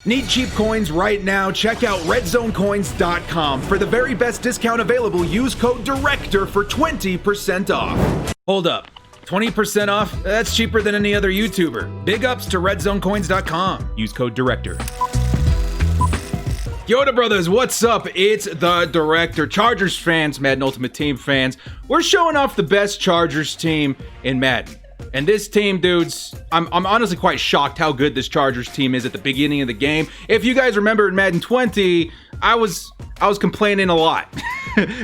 Need cheap coins right now? Check out redzonecoins.com. For the very best discount available, use code DIRECTOR for 20% off. Hold up. 20% off? That's cheaper than any other YouTuber. Big ups to redzonecoins.com. Use code DIRECTOR. Yoda brothers, what's up? It's the Director. Chargers fans, Madden Ultimate Team fans, we're showing off the best Chargers team in Madden. And this team, dudes, I'm honestly quite shocked how good this Chargers team is at the beginning of the game. If you guys remember in Madden 20, I was complaining a lot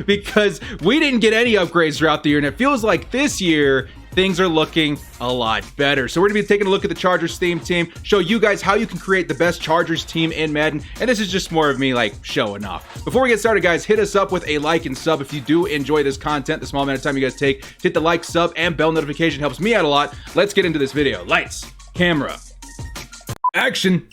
because we didn't get any upgrades throughout the year, and it feels like this year things are looking a lot better. So we're gonna be taking a look at the Chargers theme team, show you guys how you can create the best Chargers team in Madden, and this is just more of me like showing off. Before we get started, guys, hit us up with a like and sub if you do enjoy this content, the small amount of time you guys take to hit the like, sub, and bell notification helps me out a lot. Let's get into this video. Lights, camera, action.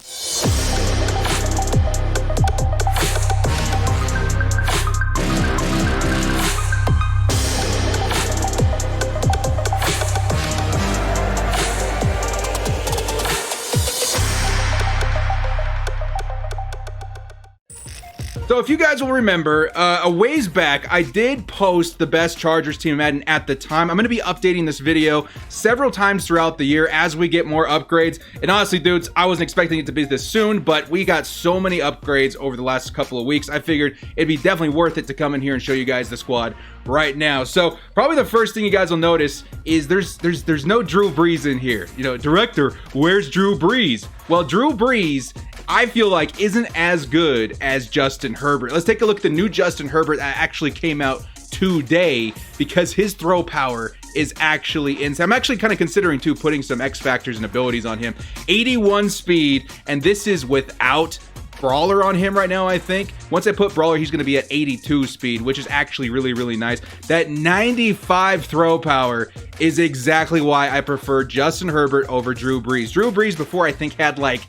So if you guys will remember, a ways back, I did post the best Chargers team in Madden at the time. I'm going to be updating this video several times throughout the year as we get more upgrades. And honestly, dudes, I wasn't expecting it to be this soon, but we got so many upgrades over the last couple of weeks. I figured it'd be definitely worth it to come in here and show you guys the squad right now. So probably the first thing you guys will notice is there's no Drew Brees in here. You know, Director, where's Drew Brees? Well, Drew Brees, I feel like, isn't as good as Justin Herbert. Let's take a look at the new Justin Herbert that actually came out today, because his throw power is actually insane. I'm actually kind of considering too putting some X factors and abilities on him. 81 speed, and this is without Brawler on him right now. I think once I put Brawler, he's going to be at 82 speed, which is actually really nice. That 95 throw power is exactly why I prefer Justin Herbert over Drew Brees. Drew Brees before, I think, had like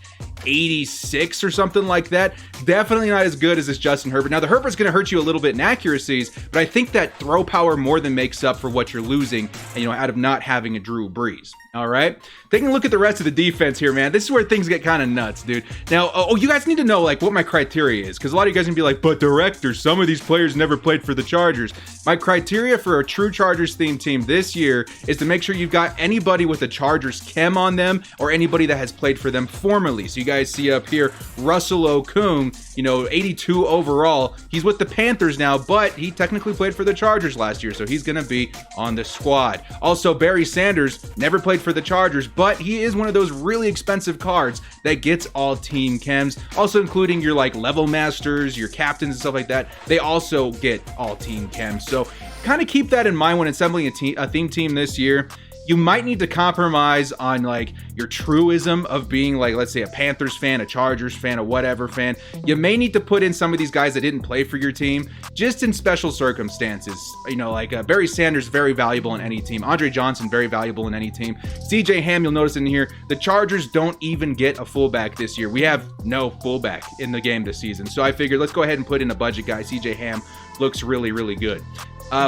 86 or something like that. Definitely not as good as this Justin Herbert. Now the Herbert's going to hurt you a little bit in accuracies, but I think that throw power more than makes up for what you're losing, you know, out of not having a Drew Brees. All right, taking a look at the rest of the defense here, man. This is where things get kind of nuts, dude. Now, you guys need to know like what my criteria is, because a lot of you guys are gonna be like, but Director, some of these players never played for the Chargers. My criteria for a true Chargers themed team this year is to make sure you've got anybody with a Chargers chem on them or anybody that has played for them formerly. So you guys see up here, Russell Okung, you know, 82 overall. He's with the Panthers now, but he technically played for the Chargers last year, so he's gonna be on the squad. Also, Barry Sanders never played for the Chargers, but he is one of those really expensive cards that gets all team chems, also including your like level masters, your captains and stuff like that. They also get all team chems, so kind of keep that in mind when assembling a theme team this year. You might need to compromise on like your truism of being like, let's say, a Panthers fan, a Chargers fan, a whatever fan. You may need to put in some of these guys that didn't play for your team just in special circumstances. You know, like Barry Sanders, very valuable in any team. Andre Johnson, very valuable in any team. CJ Ham, you'll notice in here, the Chargers don't even get a fullback this year. We have no fullback in the game this season. So I figured let's go ahead and put in a budget guy. CJ Ham looks really good.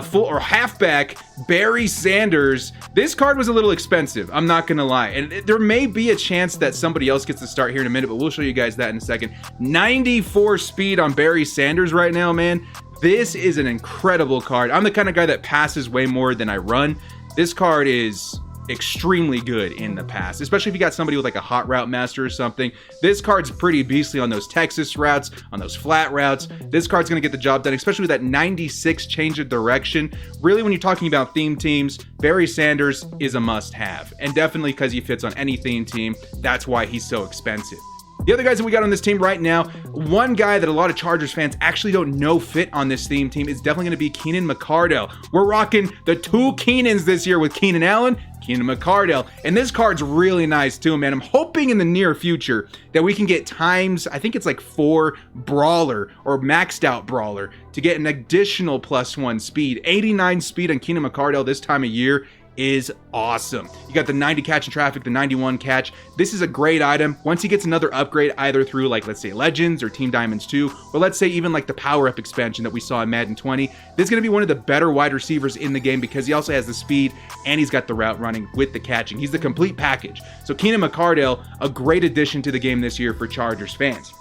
Full or halfback, Barry Sanders. This card was a little expensive, I'm not gonna lie, and there may be a chance that somebody else gets to start here in a minute, but we'll show you guys that in a second. 94 speed on Barry Sanders right now, man. This is an incredible card. I'm the kind of guy that passes way more than I run. This card is extremely good in the pass, especially if you got somebody with like a hot route master or something. This card's pretty beastly on those Texas routes, on those flat routes. This card's gonna get the job done, especially with that 96 change of direction. Really, when you're talking about theme teams, Barry Sanders is a must-have, and definitely because he fits on any theme team, that's why he's so expensive. The other guys that we got on this team right now, one guy that a lot of Chargers fans actually don't know fit on this theme team is definitely going to be Keenan McCardell. We're rocking the two Keenans this year with Keenan Allen, Keenan McCardell, and this card's really nice too, man. I'm hoping in the near future that we can get times, I think it's like 4 Brawler or maxed out Brawler to get an additional +1 speed. 89 speed on Keenan McCardell this time of year is awesome. You got the 90 catch in traffic, the 91 catch. This is a great item. Once he gets another upgrade, either through like, let's say Legends or Team Diamonds 2, or let's say even like the power up expansion that we saw in Madden 20, this is going to be one of the better wide receivers in the game because he also has the speed and he's got the route running with the catching. He's the complete package. So Keenan McCardell, a great addition to the game this year for Chargers fans.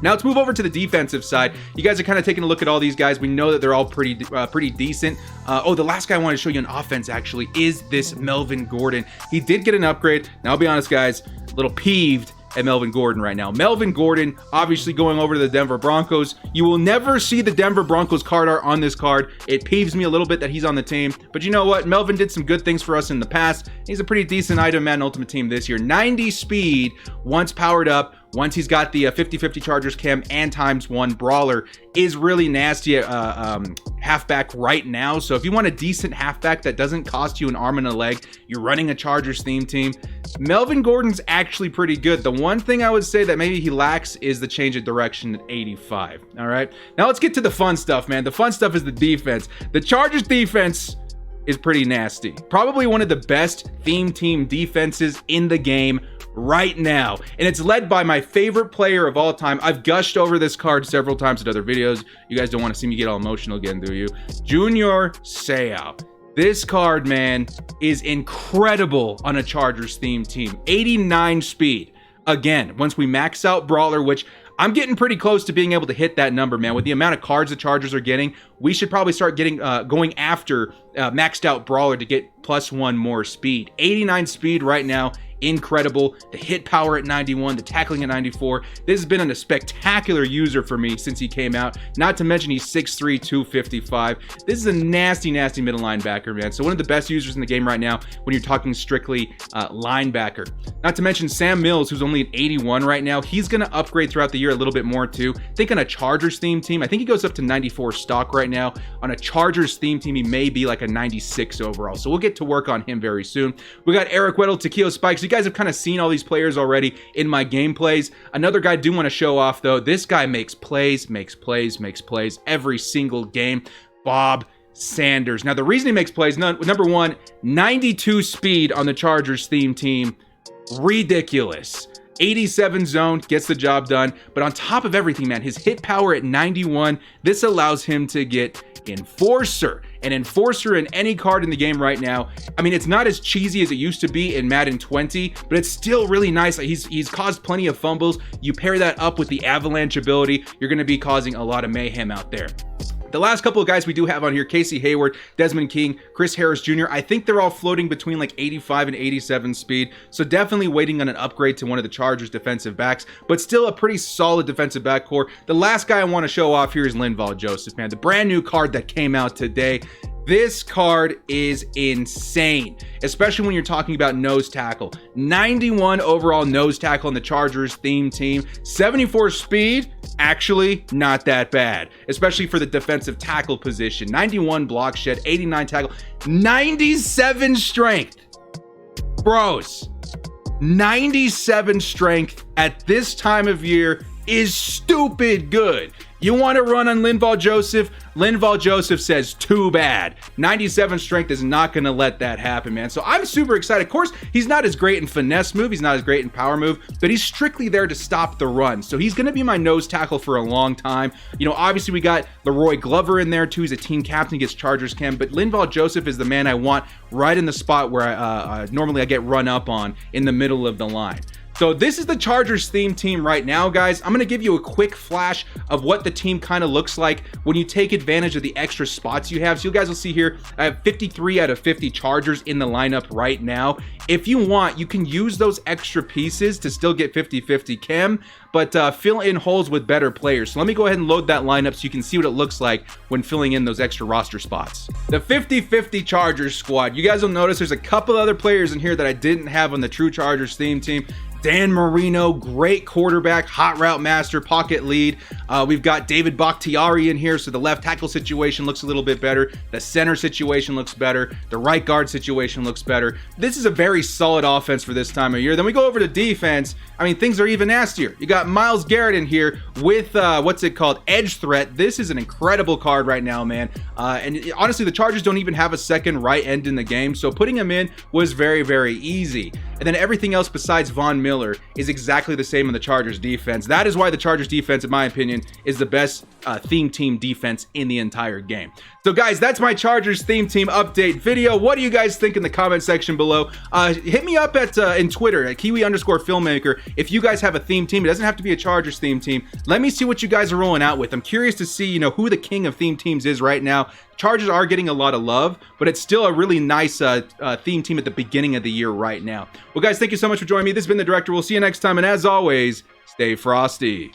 Now let's move over to the defensive side. You guys are kind of taking a look at all these guys. We know that they're all pretty decent. The last guy I want to show you on offense actually is this Melvin Gordon. He did get an upgrade. Now I'll be honest, guys, a little peeved at Melvin Gordon right now. Melvin Gordon obviously going over to the Denver Broncos. You will never see the Denver Broncos card art on this card. It peeves me a little bit that he's on the team, but you know what? Melvin did some good things for us in the past. He's a pretty decent item, Madden Ultimate Team this year. 90 speed once powered up. Once he's got the 50-50 Chargers chem and ×1 brawler, is really nasty halfback right now. So if you want a decent halfback that doesn't cost you an arm and a leg, you're running a Chargers theme team, Melvin Gordon's actually pretty good. The one thing I would say that maybe he lacks is the change of direction at 85. All right, now let's get to the fun stuff, man. The fun stuff is the defense. The Chargers defense is pretty nasty. Probably one of the best theme team defenses in the game right now, and it's led by my favorite player of all time. I've gushed over this card several times in other videos. You guys don't want to see me get all emotional again, do you? Junior Seau. This card, man, is incredible on a Chargers theme team. 89 speed. Again, once we max out brawler, which I'm getting pretty close to being able to hit that number, man. With the amount of cards the Chargers are getting, we should probably start getting going after maxed out brawler to get +1 more speed. 89 speed right now. Incredible. The hit power at 91, the tackling at 94. This has been a spectacular user for me since he came out. Not to mention he's 6'3", 255. This is a nasty, nasty middle linebacker, man. So one of the best users in the game right now when you're talking strictly linebacker. Not to mention Sam Mills, who's only an 81 right now. He's going to upgrade throughout the year a little bit more too. I think on a Chargers theme team, I think he goes up to 94 stock right now. On a Chargers theme team, he may be like a 96 overall. So we'll get to work on him very soon. We got Eric Weddle, Takeo Spikes. You guys have kind of seen all these players already in my gameplays. Another guy I do want to show off though. This guy makes plays every single game. Bob Sanders. Now the reason he makes plays, number one, 92 speed on the Chargers theme team. Ridiculous. 87 zone, gets the job done. But on top of everything, man, his hit power at 91, this allows him to get Enforcer. An Enforcer in any card in the game right now. I mean, it's not as cheesy as it used to be in Madden 20, but it's still really nice. He's caused plenty of fumbles. You pair that up with the avalanche ability, you're going to be causing a lot of mayhem out there. The last couple of guys we do have on here, Casey Hayward, Desmond King, Chris Harris Jr., I think they're all floating between like 85 and 87 speed, so definitely waiting on an upgrade to one of the Chargers defensive backs, but still a pretty solid defensive back core. The last guy I want to show off here is Linval Joseph, man, the brand new card that came out today. This card is insane, especially when you're talking about nose tackle. 91 overall nose tackle on the Chargers theme team. 74 speed, actually not that bad, especially for the defensive tackle position. 91 block shed, 89 tackle, 97 strength. Bros, 97 strength at this time of year is stupid good. You want to run on Linval Joseph? Linval Joseph says too bad. 97 strength is not going to let that happen, man. So I'm super excited. Of course, he's not as great in finesse move. He's not as great in power move, but he's strictly there to stop the run. So he's going to be my nose tackle for a long time. You know, obviously we got Leroy Glover in there too. He's a team captain, gets Chargers chem, but Linval Joseph is the man I want right in the spot where normally I get run up on in the middle of the line. So this is the Chargers theme team right now, guys. I'm going to give you a quick flash of what the team kind of looks like when you take advantage of the extra spots you have. So you guys will see here, I have 53 out of 50 Chargers in the lineup right now. If you want, you can use those extra pieces to still get 50-50 chem, but fill in holes with better players. So let me go ahead and load that lineup so you can see what it looks like when filling in those extra roster spots. The 50-50 Chargers squad. You guys will notice there's a couple other players in here that I didn't have on the True Chargers theme team. Dan Marino, great quarterback, hot route master, pocket lead. We've got David Bakhtiari in here, so the left tackle situation looks a little bit better. The center situation looks better. The right guard situation looks better. This is a very very solid offense for this time of year. Then we go over to defense. I mean, things are even nastier. You got Myles Garrett in here with, what's it called? Edge threat. This is an incredible card right now, man. And honestly, the Chargers don't even have a second right end in the game, so putting him in was very, very easy. And then everything else besides Von Miller is exactly the same in the Chargers defense. That is why the Chargers defense, in my opinion, is the best theme team defense in the entire game. So guys, that's my Chargers theme team update video. What do you guys think in the comment section below? Hit me up at in Twitter at Kiwi_filmmaker if you guys have a theme team. It doesn't have to be a Chargers theme team. Let me see what you guys are rolling out with. I'm curious to see, you know, who the king of theme teams is right now. Chargers are getting a lot of love, but it's still a really nice theme team at the beginning of the year right now. Well, guys, thank you so much for joining me. This has been The Director. We'll see you next time, and as always, stay frosty.